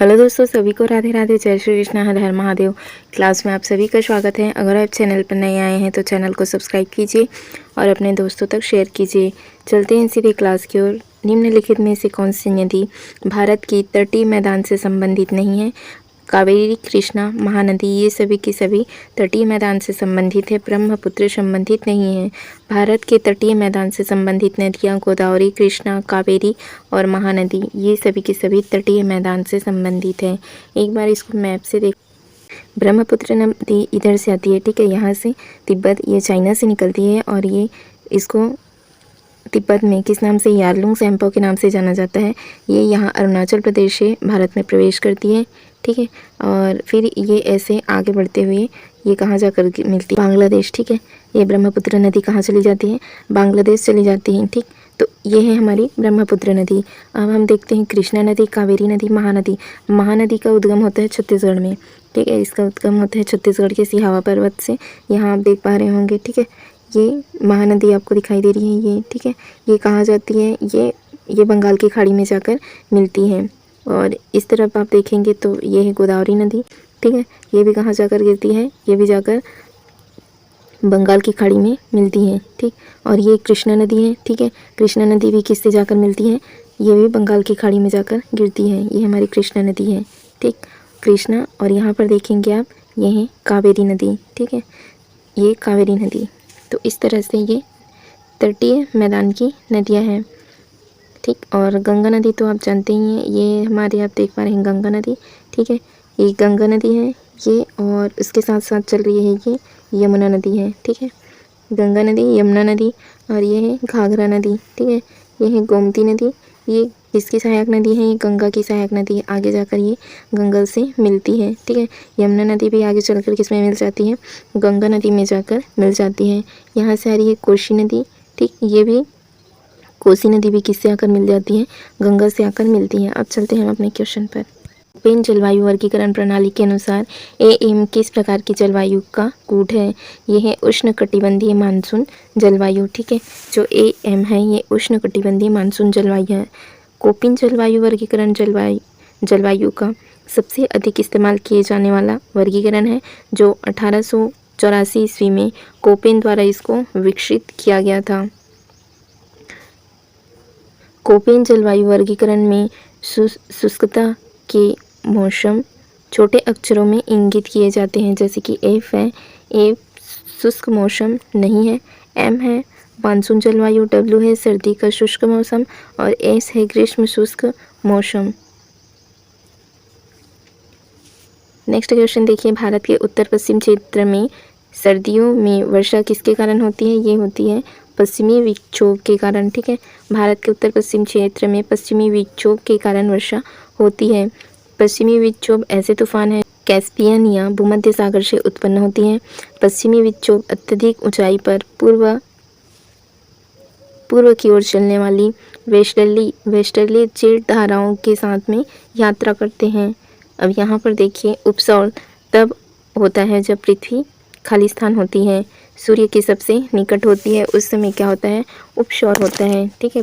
Hello दोस्तों, सभी को राधे राधे, जय श्री कृष्णा, हर हर महादेव। क्लास में आप सभी का स्वागत है। अगर आप चैनल पर नए आए हैं तो चैनल को सब्सक्राइब कीजिए और अपने दोस्तों तक शेयर कीजिए। चलते हैं सीधे क्लास की ओर। निम्नलिखित में से कौन सी नदी भारत की तटीय मैदान से संबंधित नहीं है? कावेरी, कृष्णा, महानदी ये सभी की सभी तटीय मैदान से संबंधित है। ब्रह्मपुत्र संबंधित नहीं है। भारत के तटीय मैदान से संबंधित नदियाँ गोदावरी, कृष्णा, कावेरी और महानदी ये सभी की सभी तटीय मैदान से संबंधित है। एक बार इसको मैप से देख। ब्रह्मपुत्र नदी इधर से आती है, ठीक है, यहाँ से तिब्बत, ये चाइना से निकलती है और ये इसको तिब्बत में किस नाम से, यारलुंग सेम्पो के नाम से जाना जाता है। ये यहाँ अरुणाचल प्रदेश से भारत में प्रवेश करती है, ठीक है। और फिर ये ऐसे आगे बढ़ते हुए ये कहाँ जाकर मिलती है? बांग्लादेश, ठीक है। ये ब्रह्मपुत्र नदी कहाँ चली जाती है? बांग्लादेश चली जाती है, ठीक। तो ये है हमारी ब्रह्मपुत्र नदी। अब हम देखते हैं कृष्णा नदी, कावेरी नदी, महानदी। महानदी का उद्गम होता है छत्तीसगढ़ में, ठीक है। इसका उद्गम होता है छत्तीसगढ़ के सिहावा पर्वत से। यहाँ आप देख पा रहे होंगे, ठीक है। ये महानदी आपको दिखाई दे रही है, ये, ठीक है। ये कहाँ जाती है? ये बंगाल की खाड़ी में जाकर मिलती है। और इस तरफ आप देखेंगे तो ये है गोदावरी नदी, ठीक है। ये भी कहाँ जाकर गिरती है? ये भी जाकर बंगाल की खाड़ी में मिलती है, ठीक। और ये कृष्णा नदी है, ठीक है। कृष्णा नदी भी किससे जाकर मिलती है? ये भी बंगाल की खाड़ी में जाकर गिरती है। ये हमारी कृष्णा नदी है, ठीक, कृष्णा। और यहाँ पर देखेंगे आप, ये है कावेरी नदी, ठीक है। ये कावेरी नदी। तो इस तरह से ये तटीय मैदान की नदियाँ हैं, ठीक। और गंगा नदी तो आप जानते ही हैं, ये हमारे आप देख पा रहे हैं गंगा नदी, ठीक है। ये गंगा नदी है ये, और इसके साथ साथ चल रही है ये यमुना नदी है, ठीक है। गंगा नदी, यमुना नदी, और ये है घाघरा नदी, ठीक है। ये है गोमती नदी, ये किसकी सहायक नदी है? ये गंगा की सहायक नदी है। आगे जाकर ये गंगा से मिलती है, ठीक है। यमुना नदी भी आगे चलकर किस में मिल जाती है? गंगा नदी में जाकर मिल जाती है। यहाँ से आ रही है कोसी नदी, ठीक। ये भी कोसी नदी भी किससे आकर मिल जाती है? गंगा से आकर मिलती है। अब चलते हैं हम अपने क्वेश्चन पर। पेन जलवायु वर्गीकरण प्रणाली के अनुसार एम किस प्रकार की जलवायु का कूट है? ये है उष्णकटिबंधीय मानसून जलवायु, ठीक है। जो एम है ये उष्णकटिबंधीय मानसून जलवायु है। कोपिन जलवायु वर्गीकरण जलवायु का सबसे अधिक इस्तेमाल किए जाने वाला वर्गीकरण है, जो 1884 ईस्वी में कोपेन द्वारा इसको विकसित किया गया था। कोपेन जलवायु वर्गीकरण में शुष्कता के मौसम छोटे अक्षरों में इंगित किए जाते हैं, जैसे कि एफ है, एफ शुष्क मौसम नहीं है, एम है मानसून जलवायु, डब्ल्यू है सर्दी का शुष्क मौसम, और एस है ग्रीष्म शुष्क मौसम। नेक्स्ट क्वेश्चन देखिए, भारत के उत्तर पश्चिम क्षेत्र में सर्दियों में वर्षा किसके कारण होती है? ये होती है पश्चिमी विक्षोभ के कारण, ठीक है। भारत के उत्तर पश्चिम क्षेत्र में पश्चिमी विक्षोभ के कारण वर्षा होती है। पश्चिमी विक्षोभ ऐसे तूफान है कैस्पियन या भूमध्य सागर से उत्पन्न होती हैं। पश्चिमी विक्षोभ अत्यधिक ऊंचाई पर पूर्व की ओर चलने वाली वेस्टर्ली जेट धाराओं के साथ में यात्रा करते हैं। अब यहाँ पर देखिए, उपसौर तब होता है जब पृथ्वी खाली स्थान होती है, सूर्य के सबसे निकट होती है, उस समय क्या होता है? उपसौर होता है, ठीक है।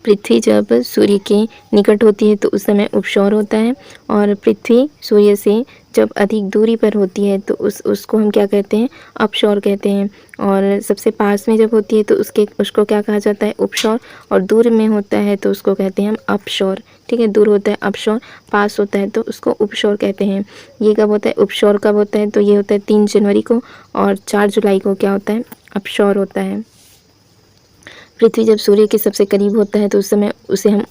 पृथ्वी जब सूर्य के निकट होती है तो उस समय उपसौर होता है, और पृथ्वी सूर्य से जब अधिक दूरी पर होती है तो उसको हम क्या कहते हैं? अपसौर कहते हैं। और सबसे पास में जब होती है तो उसको क्या कहा जाता है? उपसौर। और दूर में होता है तो उसको कहते हैं हम अपसौर, ठीक है। दूर होता है अपसौर, पास होता है तो उसको उपसौर कहते हैं। ये कब होता है? उपसौर कब होता है? तो ये होता है 3 जनवरी को, और 4 जुलाई को क्या होता है? अपसौर होता है। पृथ्वी जब सूर्य के सबसे करीब होता है तो उस समय उसे हम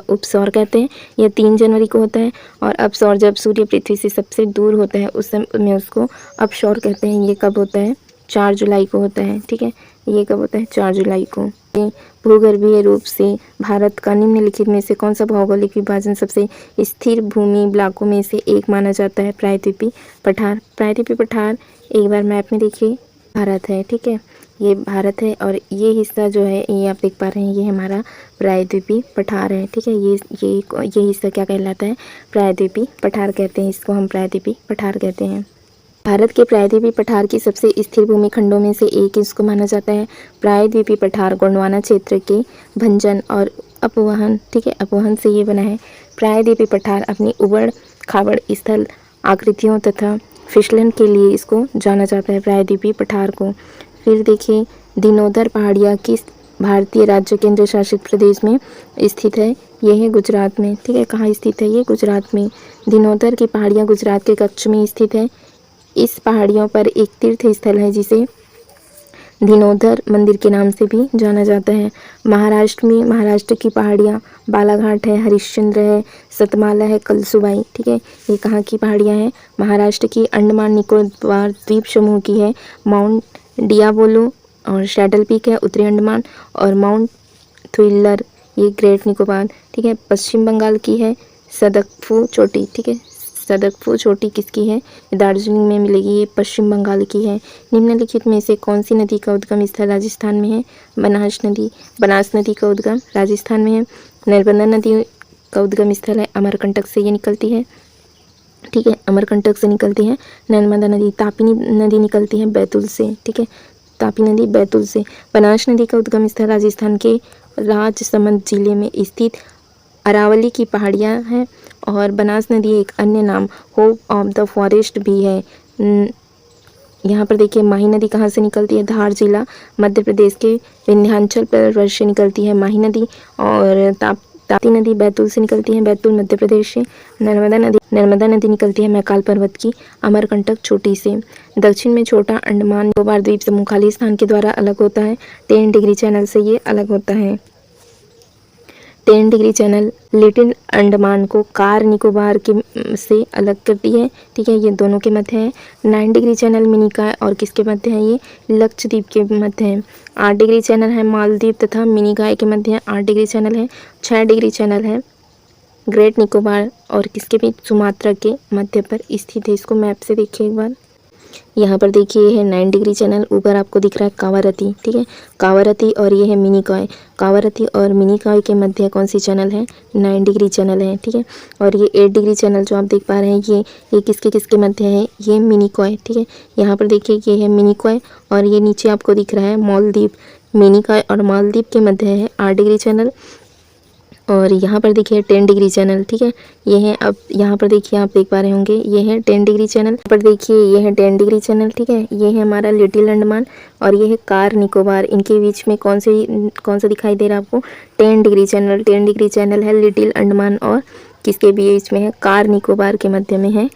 उपसौर कहते हैं। यह 3 जनवरी को होता है। और अपसौर जब सूर्य पृथ्वी से सबसे दूर होता है उस समय में उसको अपसौर कहते हैं। ये कब होता है? 4 जुलाई को होता है, ठीक है। ये कब होता है? 4 जुलाई को। भूगर्भीय रूप से भारत का निम्नलिखित में से कौन सा भौगोलिक विभाजन सबसे स्थिर भूमि ब्लॉकों में से एक माना जाता है? प्रायद्वीपीय पठार। प्रायद्वीपीय पठार एक बार मैप में देखिए, भारत है, ठीक है। ये भारत है, और ये हिस्सा जो है ये आप देख पा रहे हैं, ये हमारा प्रायद्वीपीय पठार है, ठीक है। ये हिस्सा क्या कहलाता है? प्रायद्वीपीय पठार कहते हैं, इसको हम प्रायद्वीपीय पठार कहते हैं। भारत के प्रायद्वीपीय पठार की सबसे स्थिर भूमि खंडों में से एक इसको माना जाता है। प्रायद्वीपीय पठार गोंडवाना क्षेत्र के भंजन और अपवहन, ठीक है, अपवहन से ये बना है। प्रायद्वीपीय पठार अपनी उबड़ खाबड़ स्थल आकृतियों तथा फिसलन के लिए इसको जाना जाता है, प्रायद्वीपीय पठार को। फिर देखिए दिनोदर पहाड़ियाँ किस भारतीय राज्य केंद्र शासित प्रदेश में स्थित है? यह है गुजरात में, ठीक है। कहाँ स्थित है? ये गुजरात में। दिनोदर की पहाड़ियाँ गुजरात के कच्छ में स्थित है। इस पहाड़ियों पर एक तीर्थ स्थल है जिसे दिनोदर मंदिर के नाम से भी जाना जाता है। महाराष्ट्र में महाराष्ट्र की पहाड़ियाँ बालाघाट है, हरिश्चंद्र है, सतमाला है, कलसुबाई, ठीक है। ये कहाँ की पहाड़ियाँ हैं? महाराष्ट्र की। अंडमान निकोबार द्वीप समूह की है माउंट डियाबोलो और सैडल पीक है उत्तरी अंडमान, और माउंट थ्रिलर ये ग्रेट निकोबार, ठीक है। पश्चिम बंगाल की है सदकफू चोटी, ठीक है। सदकफू चोटी किसकी है? दार्जिलिंग में मिलेगी, ये पश्चिम बंगाल की है। निम्नलिखित में से कौन सी नदी का उद्गम स्थल राजस्थान में है? बनास नदी। बनास नदी का उद्गम राजस्थान में है। नर्मदा नदी का उद्गम स्थल है अमरकंटक से ये निकलती है, ठीक है, अमरकंटक से निकलती है नर्मदा नदी। तापी नदी निकलती है बैतूल से, ठीक है, तापी नदी बैतूल से। बनास नदी का उद्गम स्थल राजस्थान के राजसमंद जिले में स्थित अरावली की पहाड़ियाँ हैं, और बनास नदी एक अन्य नाम होप ऑफ द फॉरेस्ट भी है। यहाँ पर देखिए माही नदी कहाँ से निकलती है? धार जिला मध्य प्रदेश के विंध्याचल पर्वत से निकलती है माही नदी, और ताप्ती नदी बैतूल से निकलती है, बैतूल मध्य प्रदेश से। नर्मदा नदी निकलती है मैकाल पर्वत की अमरकंटक चोटी से। दक्षिण में छोटा अंडमान निकोबार द्वीप समूह खाली स्थान के द्वारा अलग होता है, 10 डिग्री चैनल से ये अलग होता है। 10 डिग्री चैनल लिटिल अंडमान को कार निकोबार के से अलग करती है, ठीक है, ये दोनों के मध्य है। 9 डिग्री चैनल मिनिकॉय और किसके मध्य है? ये लक्षद्वीप के मध्य है। 8 डिग्री चैनल है मालदीव तथा मिनिकॉय के मध्य है, 8 डिग्री चैनल है। 6 डिग्री चैनल है ग्रेट निकोबार और किसके भी? सुमात्रा के मध्य पर स्थित है। इसको मैप से देखिए एक बार। यहाँ पर देखिए ये है 9 डिग्री चैनल, ऊपर आपको दिख रहा है कावारती, ठीक है, कावारती, और ये है मिनिकॉय। कावारती और मिनिकॉय के मध्य कौन सी चैनल है? 9 डिग्री चैनल है, ठीक है। और ये 8 डिग्री चैनल जो आप देख पा रहे हैं ये किसके किसके मध्य है? ये मिनिकॉय, ठीक है। यहाँ पर देखिए ये है मिनिकॉय, और ये नीचे आपको दिख रहा है मालदीव। मिनिकॉय और मालदीव के मध्य है 8 डिग्री चैनल, और यहाँ पर देखिए 10 डिग्री चैनल, ठीक है, ये है। अब यहाँ पर देखिए आप देख पा रहे होंगे ये है 10 डिग्री चैनल। यहाँ पर देखिए ये है 10 डिग्री चैनल, ठीक है, ये है हमारा लिटिल अंडमान, और ये है कार निकोबार। इनके बीच में कौन सा दिखाई दे रहा है आपको? 10 डिग्री चैनल। 10 डिग्री चैनल है लिटिल अंडमान और किसके बीच में है? कार निकोबार के मध्य में है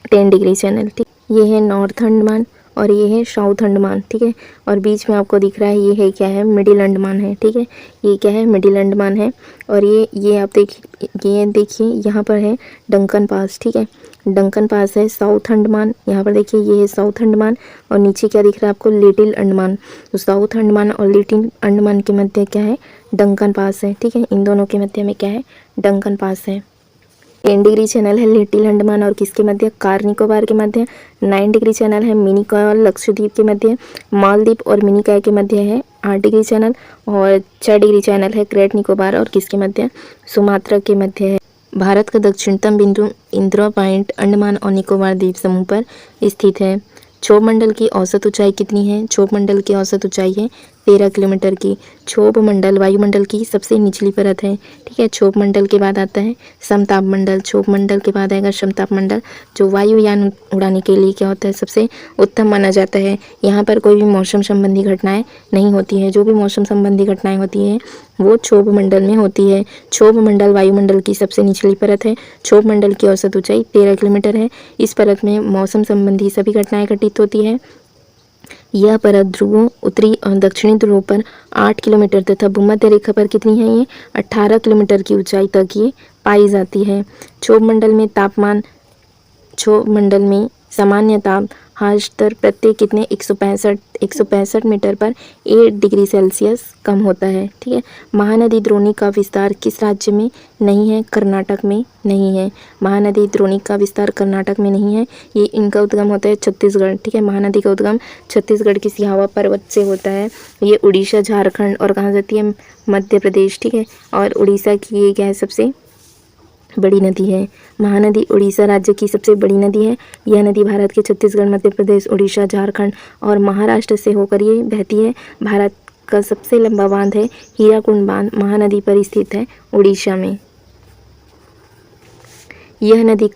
10 डिग्री चैनल, ठीक। ये है नॉर्थ अंडमान और ये है साउथ अंडमान, ठीक है, और बीच में आपको दिख रहा है ये है क्या है? मिडिल अंडमान है, ठीक है, ये क्या है? मिडिल अंडमान है। और ये आप देखिए यहाँ पर है डंकन पास, ठीक है, डंकन पास है साउथ अंडमान। यहाँ पर देखिए ये है साउथ अंडमान, और नीचे क्या दिख रहा है आपको? लिटिल अंडमान। तो साउथ अंडमान और लिटिल अंडमान के मध्य क्या है? डंकन पास है, ठीक है, इन दोनों के मध्य में क्या है? डंकन पास है। 10 डिग्री चैनल है लिटिल अंडमान और किसके मध्य? कार निकोबार के मध्य। 9 डिग्री चैनल है मिनिकॉय और लक्षद्वीप के मध्य। मालदीव और मिनिकॉय के मध्य है 8 डिग्री चैनल, और 6 डिग्री चैनल है ग्रेट निकोबार और किसके मध्य? सुमात्रा के मध्य है। भारत का दक्षिणतम बिंदु इंदिरा पॉइंट अंडमान और निकोबार द्वीप समूह पर स्थित है। क्षोभ मंडल की औसत ऊंचाई कितनी है? क्षोभ मंडल की औसत ऊंचाई है 13 किलोमीटर की। क्षोभ मंडल वायुमंडल की सबसे निचली परत है, ठीक है। क्षोभ मंडल के बाद आता है समताप मंडल। क्षोभ मंडल के बाद आएगा समताप मंडल, जो वायुयान उड़ाने के लिए क्या होता है? सबसे उत्तम माना जाता है। यहाँ पर कोई भी मौसम संबंधी घटनाएं नहीं होती हैं। जो भी मौसम संबंधी घटनाएं होती हैं वो क्षोभ मंडल में होती है। क्षोभ मंडल वायुमंडल की सबसे निचली परत है। क्षोभ मंडल की औसत ऊंचाई 13 किलोमीटर है। इस परत में मौसम संबंधी सभी घटनाएं घटित होती है। यह परत ध्रुवों, उत्तरी और दक्षिणी ध्रुवों पर 8 किलोमीटर तथा भूमध्य रेखा पर कितनी है? ये 18 किलोमीटर की ऊंचाई तक ये पाई जाती है। क्षोभ मंडल में तापमान, क्षोभ मंडल में सामान्य ताप हाश दर प्रत्येक कितने 165 मीटर पर 8 डिग्री सेल्सियस कम होता है, ठीक है। महानदी द्रोणी का विस्तार किस राज्य में नहीं है? कर्नाटक में नहीं है। महानदी द्रोणी का विस्तार कर्नाटक में नहीं है। ये इनका उद्गम होता है छत्तीसगढ़, ठीक है। महानदी का उद्गम छत्तीसगढ़ की सिहावा पर्वत से होता है। ये उड़ीसा, झारखंड और कहाँ जाती है? मध्य प्रदेश, ठीक है। और उड़ीसा की ये क्या है? सबसे बड़ी नदी है। महानदी उड़ीसा राज्य की सबसे बड़ी नदी है। यह नदी भारत के छत्तीसगढ़, मध्य प्रदेश, उड़ीसा, झारखंड और महाराष्ट्र से होकर ये बहती है। भारत का सबसे लंबा बांध है हीराकुंड बांध, महानदी पर स्थित है उड़ीसा में। यह नदी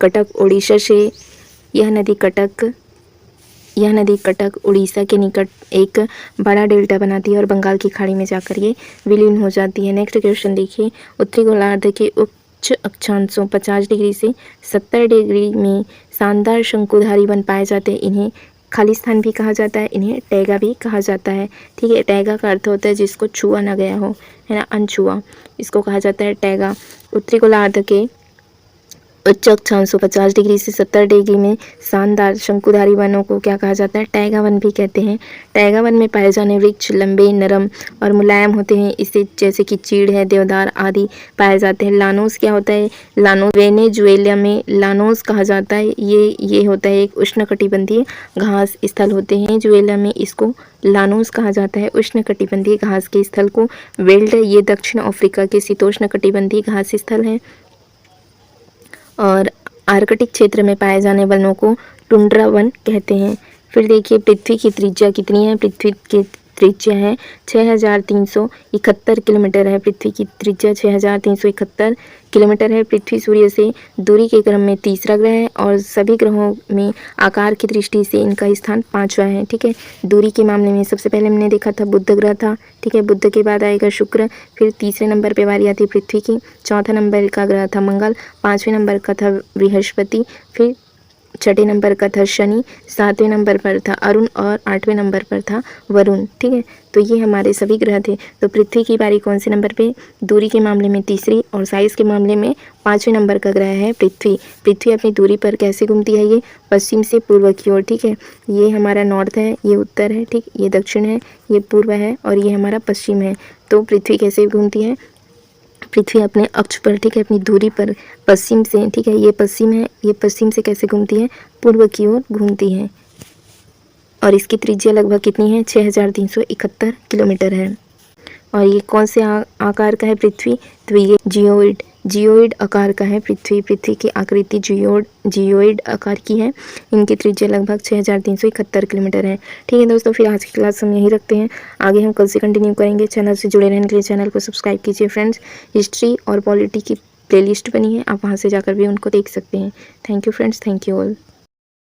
कटक उड़ीसा के निकट एक बड़ा डेल्टा बनाती है और बंगाल की खाड़ी में जाकर ये विलीन हो जाती है। नेक्स्ट क्वेश्चन देखिए, उत्तरी गोलार्ध के उच्च अक्षांशों 50 डिग्री से 70 डिग्री में शानदार शंकुधारी वन पाए जाते हैं। इन्हें खालिस्तान भी कहा जाता है, इन्हें टैगा भी कहा जाता है। ठीक है, टैगा का अर्थ होता है जिसको छुआ ना गया हो, है ना, अनछुआ, इसको कहा जाता है टैगा। उत्तरी गोलार्ध के उच्च अक्षांशों 50 डिग्री से 70 डिग्री में शानदार शंकुधारी वनों को क्या कहा जाता है? टैगा वन भी कहते हैं। टैगा वन में पाए जाने वृक्ष लंबे, नरम और मुलायम होते हैं। इससे जैसे कि चीड़ है, देवदार आदि पाए जाते हैं। लानोस क्या होता है? लानोस वेनेजुएला में लानोस कहा जाता है। ये होता है एक उष्णकटिबंधीय घास स्थल होते हैं। जुएला में इसको लानोस कहा जाता है। उष्णकटिबंधीय घास के स्थल को वेल्ड, ये दक्षिण अफ्रीका के शीतोष्णकटिबंधीय घास स्थल है। और आर्कटिक क्षेत्र में पाए जाने वनों को टुंड्रा वन कहते हैं। फिर देखिए पृथ्वी की त्रिज्या कितनी है? पृथ्वी की त्रिज्या है 6371 किलोमीटर है। पृथ्वी की त्रिज्या 6371 किलोमीटर है। पृथ्वी सूर्य से दूरी के क्रम में तीसरा ग्रह है और सभी ग्रहों में आकार की दृष्टि से इनका स्थान 5वां है। ठीक है, दूरी के मामले में सबसे पहले हमने देखा था बुध ग्रह था। ठीक है, बुध के बाद आएगा शुक्र, फिर तीसरे नंबर पे बारी आती पृथ्वी की, चौथा नंबर का ग्रह था मंगल, 5वें नंबर का था बृहस्पति, फिर छठे नंबर का था शनि, 7वें नंबर पर था अरुण और 8वें नंबर पर था वरुण। ठीक है, तो ये हमारे सभी ग्रह थे। तो पृथ्वी की बारी कौन से नंबर पे? दूरी के मामले में तीसरी और साइज के मामले में 5वें नंबर का ग्रह है पृथ्वी। पृथ्वी अपनी दूरी पर कैसे घूमती है? ये पश्चिम से पूर्व की ओर। ठीक है, ये हमारा नॉर्थ है, ये उत्तर है, ठीक, ये दक्षिण है, ये पूर्व है और ये हमारा पश्चिम है। तो पृथ्वी कैसे घूमती है? पृथ्वी अपने अक्ष पर, ठीक है, अपनी दूरी पर पश्चिम से, ठीक है, ये पश्चिम है, ये पश्चिम से कैसे घूमती है? पूर्व की ओर घूमती है। और इसकी त्रिज्या लगभग कितनी है? 6371 किलोमीटर है। और ये कौन से आकार का है पृथ्वी? तो ये जियोइड आकार का है पृथ्वी। पृथ्वी की आकृति जियोइड आकार की है। इनकी त्रिज्या लगभग 6371 किलोमीटर है। ठीक है दोस्तों, फिर आज की क्लास हम यहीं रखते हैं। आगे हम कल से कंटिन्यू करेंगे। चैनल से जुड़े रहने के लिए चैनल को सब्सक्राइब कीजिए फ्रेंड्स। हिस्ट्री और पॉलिटी की प्लेलिस्ट बनी है, आप वहाँ से जाकर भी उनको देख सकते हैं। Thank you friends, thank you all.